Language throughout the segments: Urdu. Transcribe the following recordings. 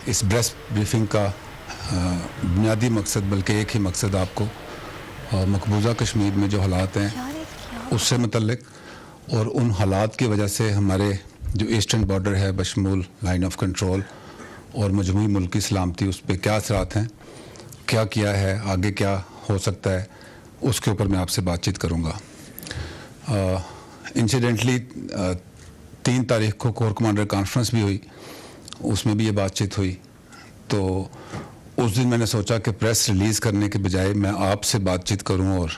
اس پریس بریفنگ کا بنیادی مقصد بلکہ ایک ہی مقصد آپ کو مقبوضہ کشمیر میں جو حالات ہیں اس سے متعلق اور ان حالات کی وجہ سے ہمارے جو ایسٹرن بارڈر ہے بشمول لائن آف کنٹرول اور مجموعی ملکی سلامتی اس پہ کیا اثرات ہیں، کیا کیا ہے، آگے کیا ہو سکتا ہے، اس کے اوپر میں آپ سے بات چیت کروں گا۔ انسیڈنٹلی 3 تاریخ کو کور کمانڈر کانفرنس بھی ہوئی، اس میں بھی یہ بات چیت ہوئی، تو اس دن میں نے سوچا کہ پریس ریلیز کرنے کے بجائے میں آپ سے بات چیت کروں اور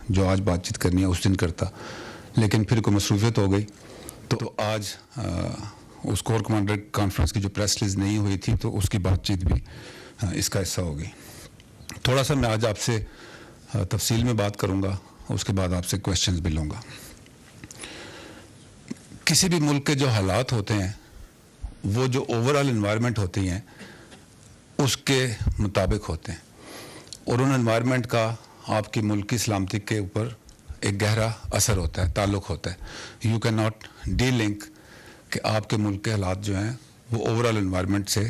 جو آج بات چیت کرنی ہے اس دن کرتا، لیکن پھر کوئی مصروفیت ہو گئی تو آج اس کور کمانڈر کانفرنس کی جو پریس ریلیز نہیں ہوئی تھی تو اس کی بات چیت بھی اس کا حصہ ہوگی۔ تھوڑا سا میں آج آپ سے تفصیل میں بات کروں گا، اس کے بعد آپ سے کویشچنز بھی لوں گا۔ کسی بھی ملک کے جو حالات ہوتے ہیں وہ جو اوورآل انوائرمنٹ ہوتی ہیں اس کے مطابق ہوتے ہیں، اور ان انوائرمنٹ کا آپ کی ملکی سلامتی کے اوپر ایک گہرا اثر ہوتا ہے، تعلق ہوتا ہے۔ You can not D link کہ آپ کے ملک کے حالات جو ہیں وہ اوورآل انوائرمنٹ سے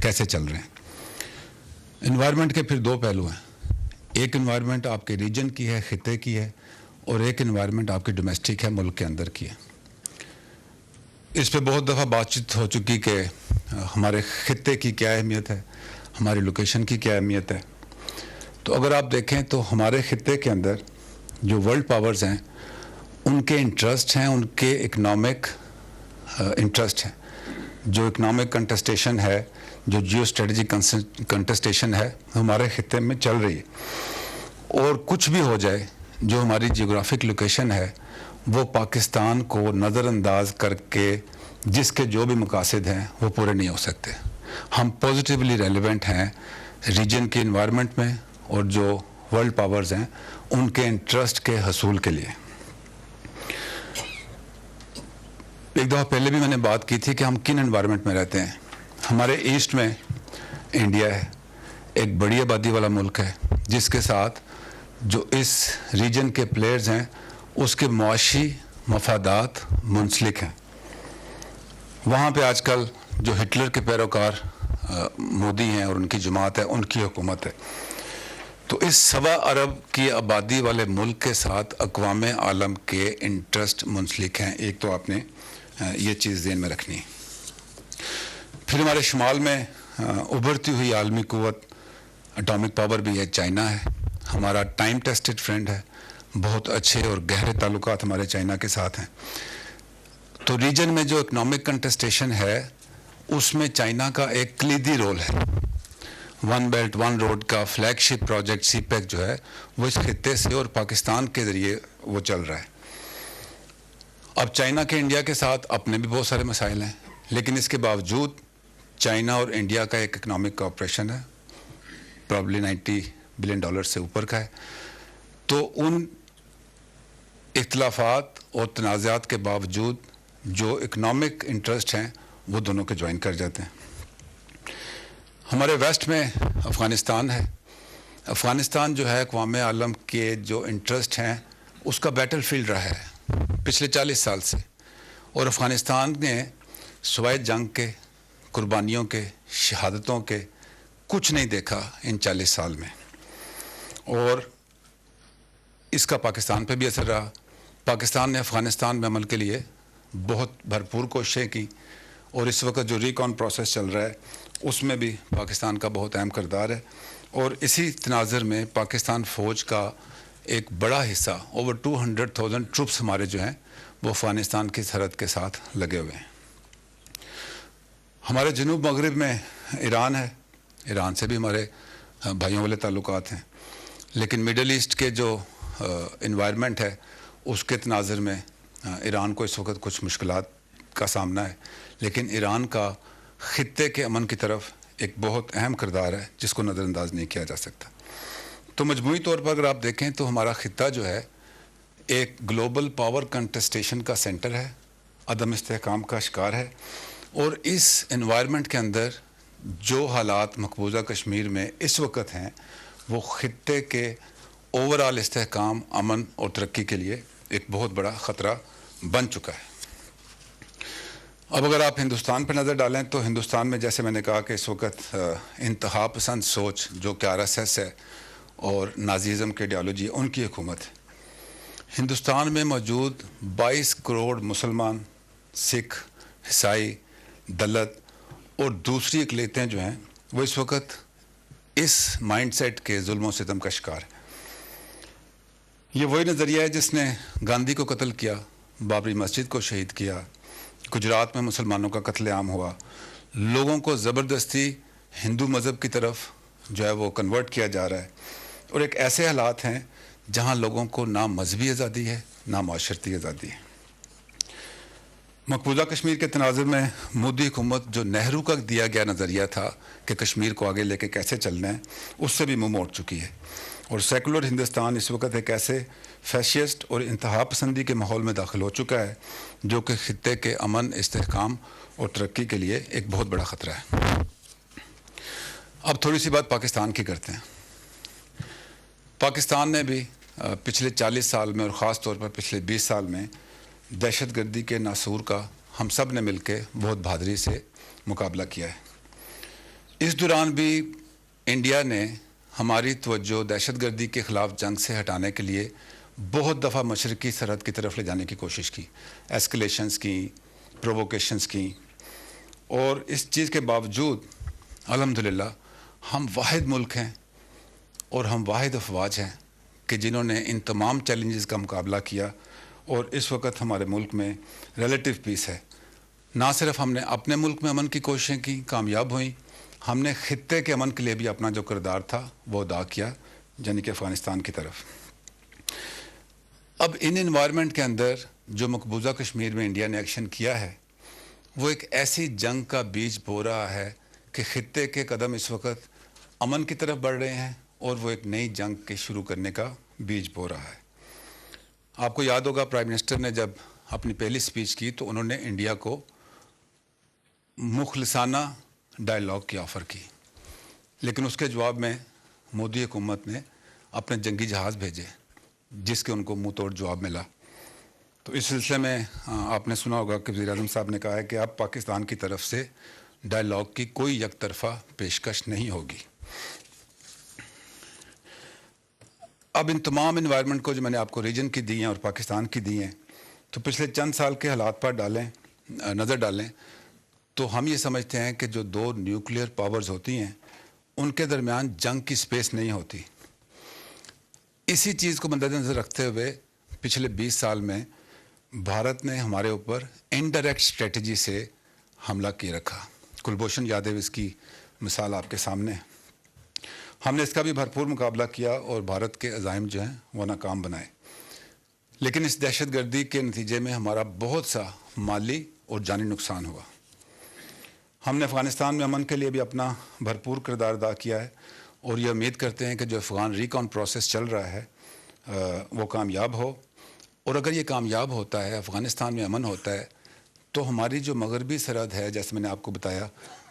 کیسے چل رہے ہیں۔ انوائرمنٹ کے پھر 2 پہلو ہیں، ایک انوائرمنٹ آپ کے ریجن کی ہے، خطے کی ہے، اور ایک انوائرمنٹ آپ کی ڈومیسٹک ہے، ملک کے اندر کی ہے۔ اس پہ بہت دفعہ بات چیت ہو چکی کہ ہمارے خطے کی کیا اہمیت ہے، ہماری لوکیشن کی کیا اہمیت ہے۔ تو اگر آپ دیکھیں تو ہمارے خطے کے اندر جو ورلڈ پاورز ہیں ان کے انٹرسٹ ہیں، ان کے اکنامک انٹرسٹ ہیں، جو اکنامک کنٹسٹیشن ہے، جو جیو اسٹریٹجی کنٹسٹیشن ہے ہمارے خطے میں چل رہی ہے، اور کچھ بھی ہو جائے جو ہماری جیوگرافک لوکیشن ہے وہ پاکستان کو نظر انداز کر کے جس کے جو بھی مقاصد ہیں وہ پورے نہیں ہو سکتے۔ ہم پازیٹیولی ریلیونٹ ہیں ریجن کی انوائرمنٹ میں اور جو ورلڈ پاورز ہیں ان کے انٹرسٹ کے حصول کے لیے۔ ایک دفعہ پہلے بھی میں نے بات کی تھی کہ ہم کن انوائرمنٹ میں رہتے ہیں۔ ہمارے ایسٹ میں انڈیا ہے، ایک بڑی آبادی والا ملک ہے جس کے ساتھ جو اس ریجن کے پلیئرز ہیں اس کے معاشی مفادات منسلک ہیں۔ وہاں پہ آج کل جو ہٹلر کے پیروکار مودی ہیں اور ان کی جماعت ہے، ان کی حکومت ہے، تو اس 1.25 ارب کی آبادی والے ملک کے ساتھ اقوام عالم کے انٹرسٹ منسلک ہیں۔ ایک تو آپ نے یہ چیز ذہن میں رکھنی ہے۔ پھر ہمارے شمال میں ابھرتی ہوئی عالمی قوت اٹامک پاور بھی ہے، چائنا ہے، ہمارا ٹائم ٹیسٹڈ فرینڈ ہے، بہت اچھے اور گہرے تعلقات ہمارے چائنا کے ساتھ ہیں۔ تو ریجن میں جو اکنامک کنٹسٹیشن ہے اس میں چائنا کا ایک کلیدی رول ہے۔ ون بیلٹ ون روڈ کا فلیگ شپ پروجیکٹ سی پیک جو ہے وہ اس خطے سے اور پاکستان کے ذریعے وہ چل رہا ہے۔ اب چائنا کے انڈیا کے ساتھ اپنے بھی بہت سارے مسائل ہیں، لیکن اس کے باوجود چائنا اور انڈیا کا ایک اکنامک کوآپریشن ہے، پرابلی $90 بلین سے اوپر کا ہے۔ تو ان اختلافات اور تنازعات کے باوجود جو اکنامک انٹرسٹ ہیں وہ دونوں کے جوائن کر جاتے ہیں۔ ہمارے ویسٹ میں افغانستان ہے۔ افغانستان جو ہے اقوام عالم کے جو انٹرسٹ ہیں اس کا بیٹل فیلڈ رہا ہے پچھلے 40 سال سے، اور افغانستان نے سوائے جنگ کے، قربانیوں کے، شہادتوں کے کچھ نہیں دیکھا ان 40 سال میں، اور اس کا پاکستان پہ بھی اثر رہا۔ پاکستان نے افغانستان میں عمل کے لیے بہت بھرپور کوششیں کی، اور اس وقت جو ریکون پروسیس چل رہا ہے اس میں بھی پاکستان کا بہت اہم کردار ہے، اور اسی تناظر میں پاکستان فوج کا ایک بڑا حصہ اوور 200,000 ٹروپس ہمارے جو ہیں وہ افغانستان کی سرحد کے ساتھ لگے ہوئے ہیں۔ ہمارے جنوب مغرب میں ایران ہے، ایران سے بھی ہمارے بھائیوں والے تعلقات ہیں، لیکن مڈل ایسٹ کے جو انوائرمنٹ ہے اس کے تناظر میں ایران کو اس وقت کچھ مشکلات کا سامنا ہے، لیکن ایران کا خطے کے امن کی طرف ایک بہت اہم کردار ہے جس کو نظر انداز نہیں کیا جا سکتا۔ تو مجموعی طور پر اگر آپ دیکھیں تو ہمارا خطہ جو ہے ایک گلوبل پاور کنٹسٹیشن کا سینٹر ہے، عدم استحکام کا شکار ہے، اور اس انوائرمنٹ کے اندر جو حالات مقبوضہ کشمیر میں اس وقت ہیں وہ خطے کے اوورآل استحکام، امن اور ترقی کے لیے ایک بہت بڑا خطرہ بن چکا ہے۔ اب اگر آپ ہندوستان پہ نظر ڈالیں تو ہندوستان میں جیسے میں نے کہا کہ اس وقت انتہا پسند سوچ جو کہ RSS ہے اور نازیزم کے آئیڈیالوجی ان کی حکومت ہے. ہندوستان میں موجود 22 کروڑ مسلمان، سکھ، عیسائی، دلت اور دوسری اقلیتیں جو ہیں وہ اس وقت اس مائنڈ سیٹ کے ظلم و ستم کا شکار ہے. یہ وہی نظریہ ہے جس نے گاندھی کو قتل کیا، بابری مسجد کو شہید کیا، گجرات میں مسلمانوں کا قتل عام ہوا، لوگوں کو زبردستی ہندو مذہب کی طرف جو ہے وہ کنورٹ کیا جا رہا ہے، اور ایک ایسے حالات ہیں جہاں لوگوں کو نہ مذہبی آزادی ہے نہ معاشرتی آزادی ہے. مقبوضہ کشمیر کے تناظر میں مودی حکومت جو نہرو کا دیا گیا نظریہ تھا کہ کشمیر کو آگے لے کے کیسے چلنا ہے، اس سے بھی منہ موڑ چکی ہے، اور سیکولر ہندوستان اس وقت ایک ایسے فیشسٹ اور انتہا پسندی کے ماحول میں داخل ہو چکا ہے جو کہ خطے کے امن، استحکام اور ترقی کے لیے ایک بہت بڑا خطرہ ہے. اب تھوڑی سی بات پاکستان کی کرتے ہیں. پاکستان نے بھی پچھلے 40 سال میں اور خاص طور پر پچھلے 20 سال میں دہشت گردی کے ناسور کا ہم سب نے مل کے بہت بہادری سے مقابلہ کیا ہے. اس دوران بھی انڈیا نے ہماری توجہ دہشت گردی کے خلاف جنگ سے ہٹانے کے لیے بہت دفعہ مشرقی سرحد کی طرف لے جانے کی کوشش کی، ایسکلیشنز کی، پروووکیشنز کی، اور اس چیز کے باوجود الحمدللہ ہم واحد ملک ہیں اور ہم واحد افواج ہیں کہ جنہوں نے ان تمام چیلنجز کا مقابلہ کیا، اور اس وقت ہمارے ملک میں ریلیٹیو پیس ہے. نہ صرف ہم نے اپنے ملک میں امن کی کوششیں کی، کامیاب ہوئیں، ہم نے خطے کے امن کے لیے بھی اپنا جو کردار تھا وہ ادا کیا، یعنی کہ افغانستان کی طرف. اب ان انوائرمنٹ کے اندر جو مقبوضہ کشمیر میں انڈیا نے ایکشن کیا ہے وہ ایک ایسی جنگ کا بیج بو رہا ہے کہ خطے کے قدم اس وقت امن کی طرف بڑھ رہے ہیں، اور وہ ایک نئی جنگ کے شروع کرنے کا بیج بو رہا ہے. آپ کو یاد ہوگا پرائم منسٹر نے جب اپنی پہلی سپیچ کی تو انہوں نے انڈیا کو مخلصانہ ڈائیلاگ کی آفر کی، لیکن اس کے جواب میں مودی حکومت نے اپنے جنگی جہاز بھیجے جس کے ان کو منہ توڑ جواب ملا. تو اس سلسلے میں آپ نے سنا ہوگا کہ وزیر اعظم صاحب نے کہا ہے کہ اب پاکستان کی طرف سے ڈائیلاگ کی کوئی یک طرفہ پیشکش نہیں ہوگی. اب ان تمام انوائرمنٹ کو جو میں نے آپ کو ریجن کی دی ہیں اور پاکستان کی دی ہیں، تو پچھلے چند سال کے حالات پر نظر ڈالیں تو ہم یہ سمجھتے ہیں کہ جو دو نیوکلیئر پاورز ہوتی ہیں ان کے درمیان جنگ کی سپیس نہیں ہوتی. اسی چیز کو مد نظر رکھتے ہوئے پچھلے 20 سال میں بھارت نے ہمارے اوپر انڈائریکٹ اسٹریٹجی سے حملہ کیے رکھا. کلبھوشن یادو اس کی مثال آپ کے سامنے ہے. ہم نے اس کا بھی بھرپور مقابلہ کیا اور بھارت کے عزائم جو ہیں وہ ناکام بنائے، لیکن اس دہشت گردی کے نتیجے میں ہمارا بہت سا مالی اور جانی نقصان ہوا. ہم نے افغانستان میں امن کے لیے بھی اپنا بھرپور کردار ادا کیا ہے، اور یہ امید کرتے ہیں کہ جو افغان ریکان پروسیس چل رہا ہے وہ کامیاب ہو. اور اگر یہ کامیاب ہوتا ہے، افغانستان میں امن ہوتا ہے، تو ہماری جو مغربی سرحد ہے، جیسے میں نے آپ کو بتایا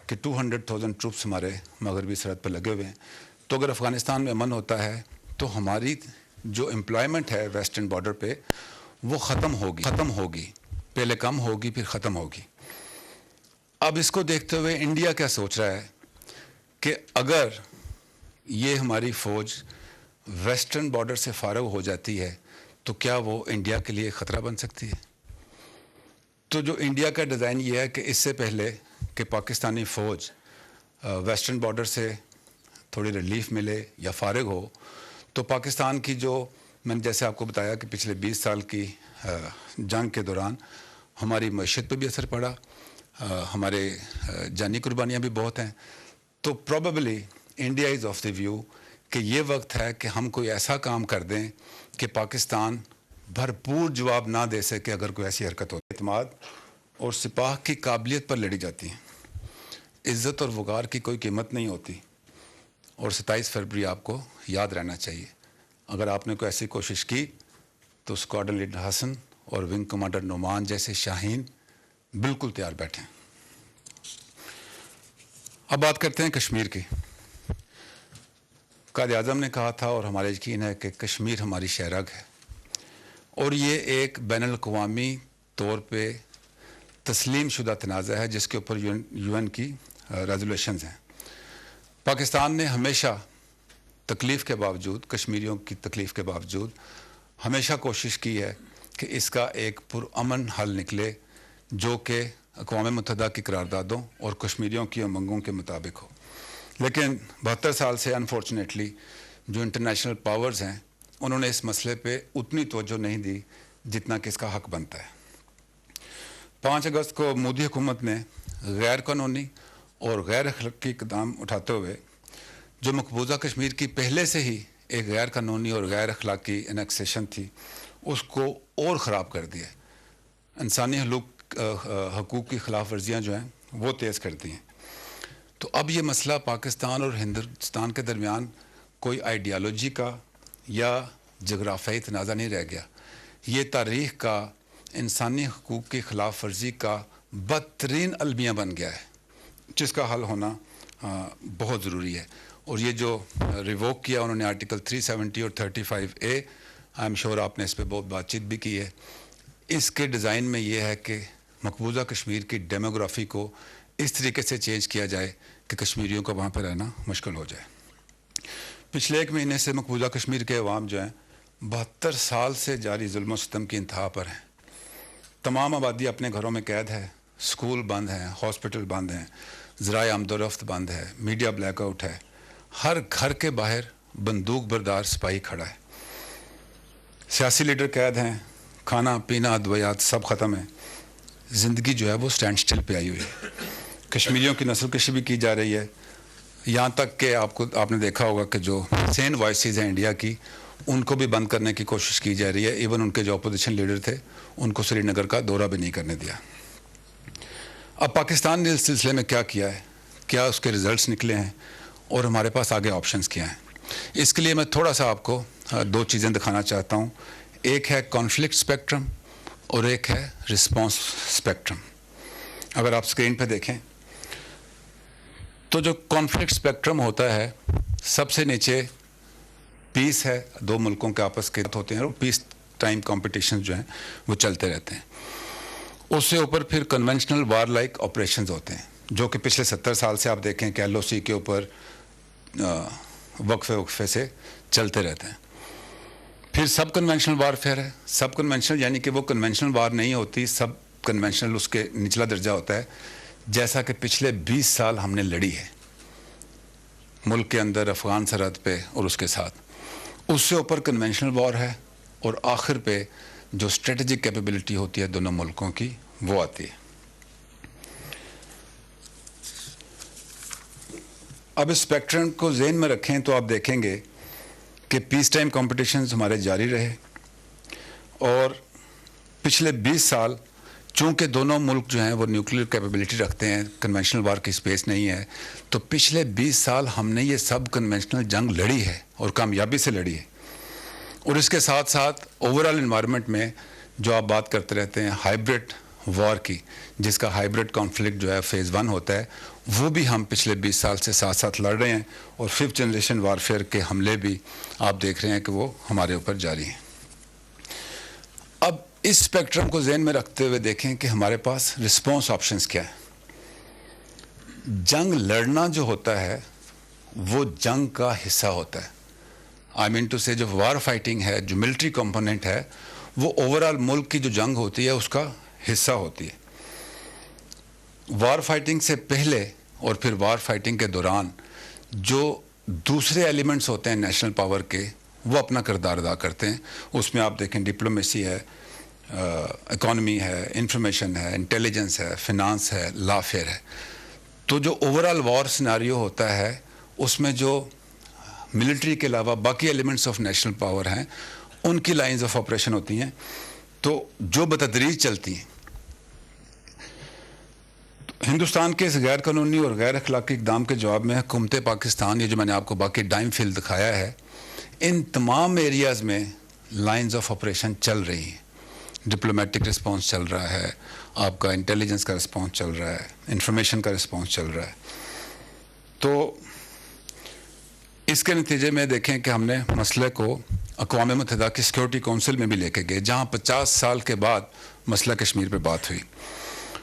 کہ 200,000 ٹروپس ہمارے مغربی سرحد پر لگے ہوئے ہیں، تو اگر افغانستان میں امن ہوتا ہے تو ہماری جو امپلائمنٹ ہے ویسٹرن بارڈر پہ وہ ختم ہوگی، پہلے کم ہوگی پھر ختم ہوگی. اب اس کو دیکھتے ہوئے انڈیا کیا سوچ رہا ہے کہ اگر یہ ہماری فوج ویسٹرن بارڈر سے فارغ ہو جاتی ہے تو کیا وہ انڈیا کے لیے خطرہ بن سکتی ہے. تو جو انڈیا کا ڈیزائن یہ ہے کہ اس سے پہلے کہ پاکستانی فوج ویسٹرن بارڈر سے تھوڑی ریلیف ملے یا فارغ ہو، تو پاکستان کی جو میں نے جیسے آپ کو بتایا کہ پچھلے 20 سال کی جنگ کے دوران ہماری معیشت پہ بھی اثر پڑا، ہمارے جانی قربانیاں بھی بہت ہیں. تو probably India is of the view کہ یہ وقت ہے کہ ہم کوئی ایسا کام کر دیں کہ پاکستان بھرپور جواب نہ دے سکے اگر کوئی ایسی حرکت ہو. اعتماد اور سپاہ کی قابلیت پر لڑی جاتی ہیں، عزت اور وقار کی کوئی قیمت نہیں ہوتی. اور 27 فروری آپ کو یاد رہنا چاہیے. اگر آپ نے کوئی ایسی کوشش کی تو اسکواڈرن لیڈر حسن اور ونگ کمانڈر نعمان جیسے شاہین بالکل تیار بیٹھیں. اب بات کرتے ہیں کشمیر کی. قائد اعظم نے کہا تھا اور ہمارا یقین ہے کہ کشمیر ہماری شہرگ ہے، اور یہ ایک بین الاقوامی طور پہ تسلیم شدہ تنازع ہے جس کے اوپر یو این کی ریزولوشنز ہیں. پاکستان نے ہمیشہ تکلیف کے باوجود، کشمیریوں کی تکلیف کے باوجود ہمیشہ کوشش کی ہے کہ اس کا ایک پرامن حل نکلے جو کہ اقوام متحدہ کی قراردادوں اور کشمیریوں کی امنگوں کے مطابق ہو. لیکن 72 سال سے انفارچونیٹلی جو انٹرنیشنل پاورز ہیں انہوں نے اس مسئلے پہ اتنی توجہ نہیں دی جتنا کہ اس کا حق بنتا ہے. 5 اگست کو مودی حکومت نے غیر قانونی اور غیر اخلاقی اقدام اٹھاتے ہوئے جو مقبوضہ کشمیر کی پہلے سے ہی ایک غیر قانونی اور غیر اخلاقی انیکسیشن تھی اس کو اور خراب کر دیا. انسانی حقوق کی خلاف ورزیاں جو ہیں وہ تیز کر دی ہیں. تو اب یہ مسئلہ پاکستان اور ہندوستان کے درمیان کوئی آئیڈیالوجی کا یا جغرافیائی تنازع نہیں رہ گیا. یہ تاریخ کا انسانی حقوق کی خلاف ورزی کا بدترین المیہ بن گیا ہے جس کا حل ہونا بہت ضروری ہے. اور یہ جو ریووک کیا انہوں نے آرٹیکل 370 اور 35A، آئی ایم شیور آپ نے اس پہ بہت بات چیت بھی کی ہے. اس کے ڈیزائن میں یہ ہے کہ مقبوضہ کشمیر کی ڈیموگرافی کو اس طریقے سے چینج کیا جائے کہ کشمیریوں کو وہاں پہ رہنا مشکل ہو جائے. پچھلے 1 مہینے سے مقبوضہ کشمیر کے عوام جو ہیں 72 سال سے جاری ظلم و ستم کی انتہا پر ہیں. تمام آبادی اپنے گھروں میں قید ہے، اسکول بند ہیں، ہاسپٹل بند ہیں، ذرائع آمد و رفت بند ہے، میڈیا بلیک آؤٹ ہے، ہر گھر کے باہر بندوق بردار سپاہی کھڑا ہے، سیاسی لیڈر قید ہیں، کھانا پینا ادویات سب ختم ہیں. زندگی جو ہے وہ سٹینڈ سٹل پہ آئی ہوئی ہے. کشمیریوں کی نسل کشی بھی کی جا رہی ہے. یہاں تک کہ آپ نے دیکھا ہوگا کہ جو سین وائسز ہیں انڈیا کی ان کو بھی بند کرنے کی کوشش کی جا رہی ہے. ایون ان کے جو اپوزیشن لیڈر تھے ان کو سری نگر کا دورہ بھی نہیں کرنے دیا. اب پاکستان نے اس سلسلے میں کیا کیا ہے، کیا اس کے ریزلٹس نکلے ہیں اور ہمارے پاس آگے آپشنز کیا ہیں. اس کے لیے میں تھوڑا سا آپ کو 2 چیزیں دکھانا چاہتا ہوں. ایک ہے کانفلکٹ اسپیکٹرم اور ایک ہے رسپانس اسپیکٹرم. اگر آپ اسکرین پہ دیکھیں تو جو کانفلکٹ اسپیکٹرم ہوتا ہے سب سے نیچے پیس ہے، 2 ملکوں کے آپس کے ہوتے ہیں اور پیس ٹائم کمپٹیشن جو ہیں وہ چلتے رہتے ہیں. اس سے اوپر پھر کنونشنل وار لائک آپریشنز ہوتے ہیں جو کہ پچھلے 70 سال سے آپ دیکھیں کہ LOC کے اوپر وقفے سے چلتے رہتے ہیں. پھر سب کنونشنل وارفیئر ہے. سب کنونشنل یعنی کہ وہ کنونشنل وار نہیں ہوتی، سب کنونشنل اس کے نچلا درجہ ہوتا ہے جیسا کہ پچھلے 20 سال ہم نے لڑی ہے ملک کے اندر افغان سرحد پہ اور اس کے ساتھ. اس سے اوپر کنونشنل وار ہے اور آخر پہ جو اسٹریٹجک کیپیبلٹی ہوتی ہے دونوں ملکوں کی وہ آتی ہے. اب اس اسپیکٹرم کو ذہن میں رکھیں تو آپ دیکھیں گے کہ پیس ٹائم کمپٹیشنز ہمارے جاری رہے اور پچھلے 20 سال چونکہ دونوں ملک جو ہیں وہ نیوکلیئر کیپیبلٹی رکھتے ہیں، کنونشنل وار کی سپیس نہیں ہے، تو پچھلے 20 سال ہم نے یہ سب کنونشنل جنگ لڑی ہے اور کامیابی سے لڑی ہے. اور اس کے ساتھ ساتھ اوورال انوائرمنٹ میں جو آپ بات کرتے رہتے ہیں ہائیبرڈ وار کی، جس کا ہائیبرڈ کانفلکٹ جو ہے فیز 1 ہوتا ہے، وہ بھی ہم پچھلے 20 سال سے ساتھ لڑ رہے ہیں اور 5th جنریشن وارفیئر کے حملے بھی آپ دیکھ رہے ہیں کہ وہ ہمارے اوپر جاری ہیں. اب اس اسپیکٹرم کو ذہن میں رکھتے ہوئے دیکھیں کہ ہمارے پاس رسپانس آپشنز کیا ہے. جنگ لڑنا جو ہوتا ہے وہ جنگ کا حصہ ہوتا ہے. آئی مین ٹو سے جو وار فائٹنگ ہے، جو ملٹری کمپوننٹ ہے، وہ اوورال ملک کی جو جنگ ہوتی ہے اس کا حصہ ہوتی ہے. وار فائٹنگ سے پہلے اور پھر وار فائٹنگ کے دوران جو دوسرے ایلیمنٹس ہوتے ہیں نیشنل پاور کے وہ اپنا کردار ادا کرتے ہیں. اس میں آپ دیکھیں ڈپلومیسی ہے، اکانومی ہے، انفارمیشن ہے، انٹیلیجنس ہے، فنانس ہے، لا فیئر ہے. تو جو اوورال وار سیناریو ہوتا ہے اس میں جو ملٹری کے علاوہ باقی ایلیمنٹس آف نیشنل پاور ہیں ان کی لائنز آف آپریشن ہوتی ہیں تو جو بتدریج چلتی ہیں. ہندوستان کے اس غیر قانونی اور غیر اخلاقی اقدام کے جواب میں حکومت پاکستان، یہ جو میں نے آپ کو باقی ڈائم فیل دکھایا ہے، ان تمام ایریاز میں لائنز آف آپریشن چل رہی ہیں. ڈپلومیٹک رسپانس چل رہا ہے، آپ کا انٹیلیجنس کا رسپانس چل رہا ہے، انفارمیشن کا رسپانس چل رہا ہے. تو اس کے نتیجے میں دیکھیں کہ ہم نے مسئلے کو اقوام متحدہ کی سیکورٹی کونسل میں بھی لے کے گئے جہاں 50 سال کے بعد مسئلہ کشمیر پہ بات ہوئی.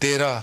13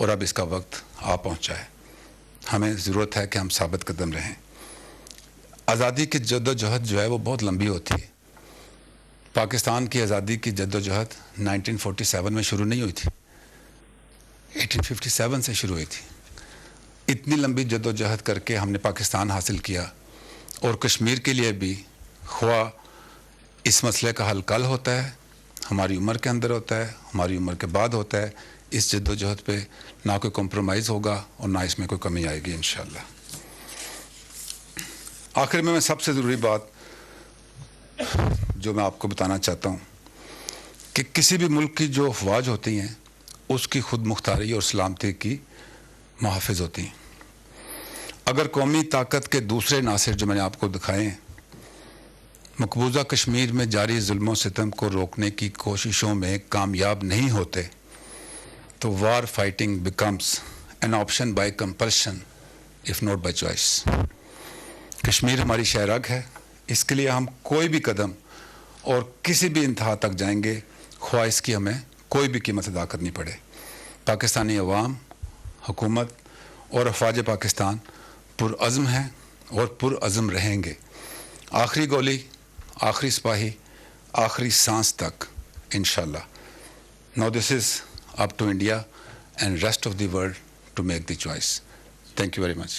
اور اب اس کا وقت آ پہنچا ہے. ہمیں ضرورت ہے کہ ہم ثابت قدم رہیں. آزادی کی جد و جہد جو ہے وہ بہت لمبی ہوتی ہے. پاکستان کی آزادی کی جد و جہد 1947 میں شروع نہیں ہوئی تھی, 1857 سے شروع ہوئی تھی. اتنی لمبی جد و جہد کر کے ہم نے پاکستان حاصل کیا, اور کشمیر کے لیے بھی خواہ اس مسئلے کا حل کل ہوتا ہے, ہماری عمر کے اندر ہوتا ہے, ہماری عمر کے بعد ہوتا ہے. اس جد و جہد پہ نہ کوئی کمپرومائز ہوگا اور نہ اس میں کوئی کمی آئے گی انشاءاللہ. آخر میں سب سے ضروری بات جو میں آپ کو بتانا چاہتا ہوں کہ کسی بھی ملک کی جو افواج ہوتی ہیں اس کی خود مختاری اور سلامتی کی محافظ ہوتی ہیں. اگر قومی طاقت کے دوسرے عناصر جو میں نے آپ کو دکھائے ہیں مقبوضہ کشمیر میں جاری ظلم و ستم کو روکنے کی کوششوں میں کامیاب نہیں ہوتے تو war fighting becomes an option by compulsion of not by choice. Kashmir ہماری شہ رگ ہے, اس کے لیے ہم کوئی بھی قدم اور کسی بھی انتہا تک جائیں گے خواہ اس کی ہمیں کوئی بھی قیمت ادا کرنی پڑے. پاکستانی عوام, حکومت اور افواج پاکستان پرعزم ہیں اور پرعزم رہیں گے, آخری گولی, آخری سپاہی, آخری سانس تک انشاءاللہ. Now this is up to India and rest of the world to make the choice. Thank you very much.